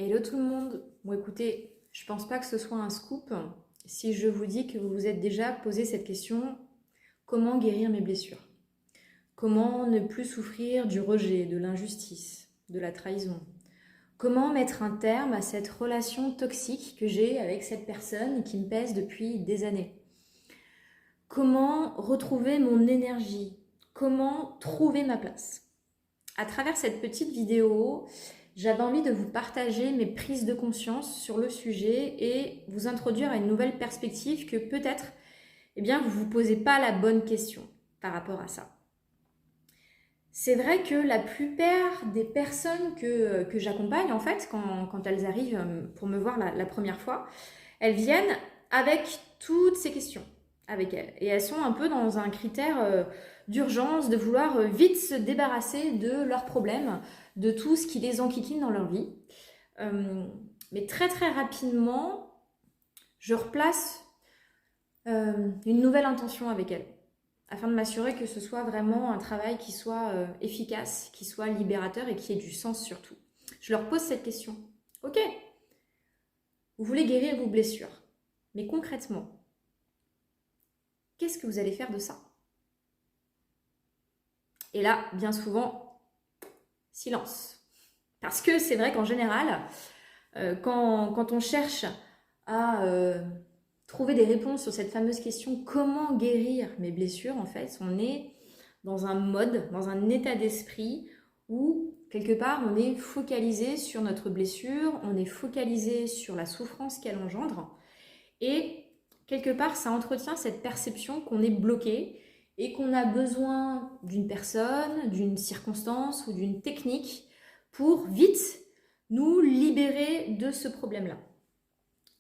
Hello tout le monde. Bon écoutez, je pense pas que ce soit un scoop si je vous dis que vous vous êtes déjà posé cette question: comment guérir mes blessures? Comment ne plus souffrir du rejet, de l'injustice, de la trahison? Comment mettre un terme à cette relation toxique que j'ai avec cette personne et qui me pèse depuis des années? Comment retrouver mon énergie? Comment trouver ma place? À travers cette petite vidéo, j'avais envie de vous partager mes prises de conscience sur le sujet et vous introduire à une nouvelle perspective que peut-être vous ne vous posez pas la bonne question par rapport à ça. C'est vrai que la plupart des personnes que j'accompagne, en fait, quand elles arrivent pour me voir la première fois, elles viennent avec toutes ces questions avec elles. Et elles sont un peu dans un critère d'urgence, de vouloir vite se débarrasser de leurs problèmes, de tout ce qui les enquiquine dans leur vie. Mais très très rapidement, je replace une nouvelle intention avec elles, afin de m'assurer que ce soit vraiment un travail qui soit efficace, qui soit libérateur et qui ait du sens surtout. Je leur pose cette question. Ok, vous voulez guérir vos blessures, mais concrètement, qu'est-ce que vous allez faire de ça? Et là, bien souvent, silence. Parce que c'est vrai qu'en général, quand on cherche à trouver des réponses sur cette fameuse question comment guérir mes blessures, en fait, on est dans un mode, dans un état d'esprit où quelque part on est focalisé sur notre blessure, on est focalisé sur la souffrance qu'elle engendre et quelque part ça entretient cette perception qu'on est bloqué et qu'on a besoin d'une personne, d'une circonstance ou d'une technique pour vite nous libérer de ce problème-là.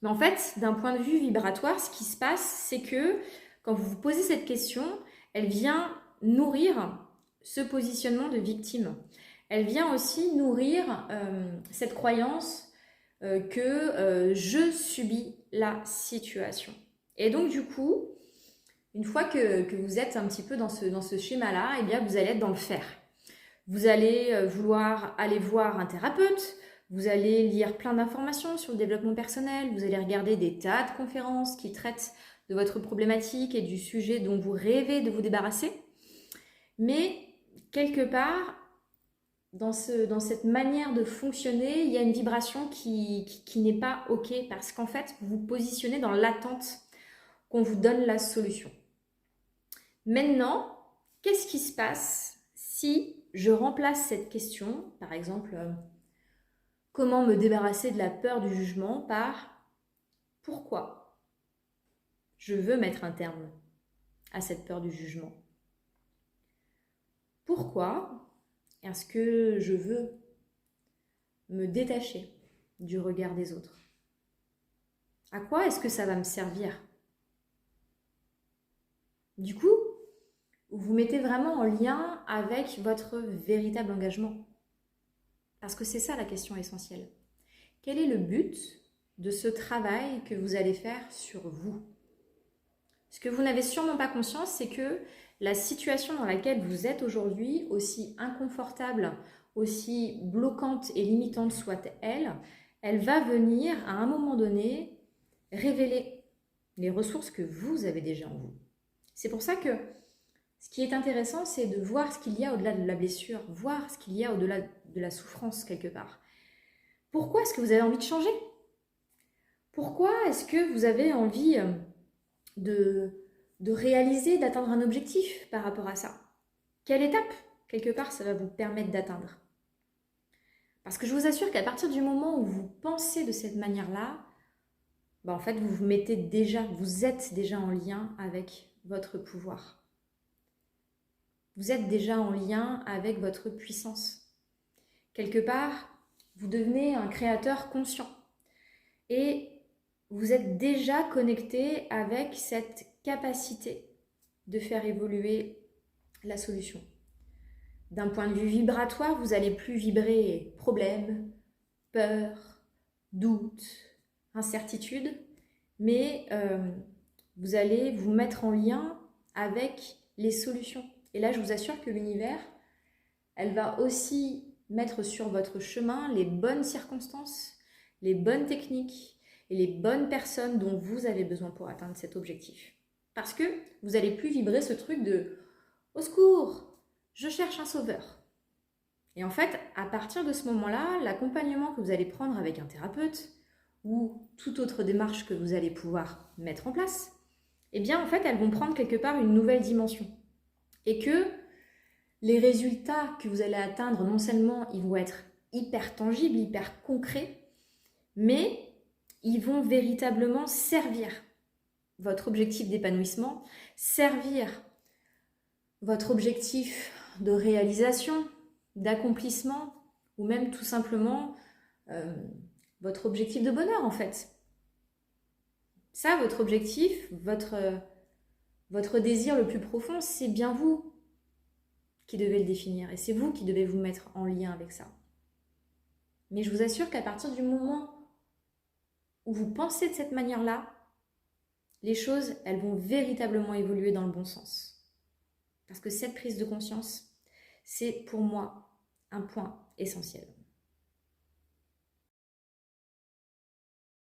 Mais en fait, d'un point de vue vibratoire, ce qui se passe, c'est que quand vous vous posez cette question, elle vient nourrir ce positionnement de victime. Elle vient aussi nourrir cette croyance que je subis la situation. Et donc du coup, une fois que vous êtes un petit peu dans ce schéma-là, eh bien, vous allez être dans le faire. Vous allez vouloir aller voir un thérapeute, vous allez lire plein d'informations sur le développement personnel, vous allez regarder des tas de conférences qui traitent de votre problématique et du sujet dont vous rêvez de vous débarrasser. Mais quelque part, dans cette manière de fonctionner, il y a une vibration qui n'est pas OK parce qu'en fait, vous vous positionnez dans l'attente qu'on vous donne la solution. Maintenant, qu'est-ce qui se passe si je remplace cette question, par exemple, comment me débarrasser de la peur du jugement par pourquoi je veux mettre un terme à cette peur du jugement? Pourquoi est-ce que je veux me détacher du regard des autres? À quoi est-ce que ça va me servir? Du coup, vous vous mettez vraiment en lien avec votre véritable engagement. Parce que c'est ça la question essentielle. Quel est le but de ce travail que vous allez faire sur vous? Ce que vous n'avez sûrement pas conscience, c'est que la situation dans laquelle vous êtes aujourd'hui, aussi inconfortable, aussi bloquante et limitante soit-elle, elle va venir à un moment donné révéler les ressources que vous avez déjà en vous. C'est pour ça que ce qui est intéressant, c'est de voir ce qu'il y a au-delà de la blessure, voir ce qu'il y a au-delà de la souffrance quelque part. Pourquoi est-ce que vous avez envie de changer? Pourquoi est-ce que vous avez envie de réaliser, d'atteindre un objectif par rapport à ça? Quelle étape, quelque part, ça va vous permettre d'atteindre? Parce que je vous assure qu'à partir du moment où vous pensez de cette manière-là, en fait, vous êtes déjà en lien avec votre pouvoir. Vous êtes déjà en lien avec votre puissance. Quelque part, vous devenez un créateur conscient. Et vous êtes déjà connecté avec cette capacité de faire évoluer la solution. D'un point de vue vibratoire, vous n'allez plus vibrer problème, peur, doute, incertitude, mais vous allez vous mettre en lien avec les solutions. Et là, je vous assure que l'univers, elle va aussi mettre sur votre chemin les bonnes circonstances, les bonnes techniques et les bonnes personnes dont vous avez besoin pour atteindre cet objectif. Parce que vous n'allez plus vibrer ce truc de « Au secours, je cherche un sauveur ». Et en fait, à partir de ce moment-là, l'accompagnement que vous allez prendre avec un thérapeute ou toute autre démarche que vous allez pouvoir mettre en place, eh bien en fait, elles vont prendre quelque part une nouvelle dimension. Et que les résultats que vous allez atteindre, non seulement ils vont être hyper tangibles, hyper concrets, mais ils vont véritablement servir votre objectif d'épanouissement, servir votre objectif de réalisation, d'accomplissement, ou même tout simplement votre objectif de bonheur en fait. Ça, votre objectif, votre désir le plus profond, c'est bien vous qui devez le définir et c'est vous qui devez vous mettre en lien avec ça. Mais je vous assure qu'à partir du moment où vous pensez de cette manière-là, les choses, elles vont véritablement évoluer dans le bon sens. Parce que cette prise de conscience, c'est pour moi un point essentiel.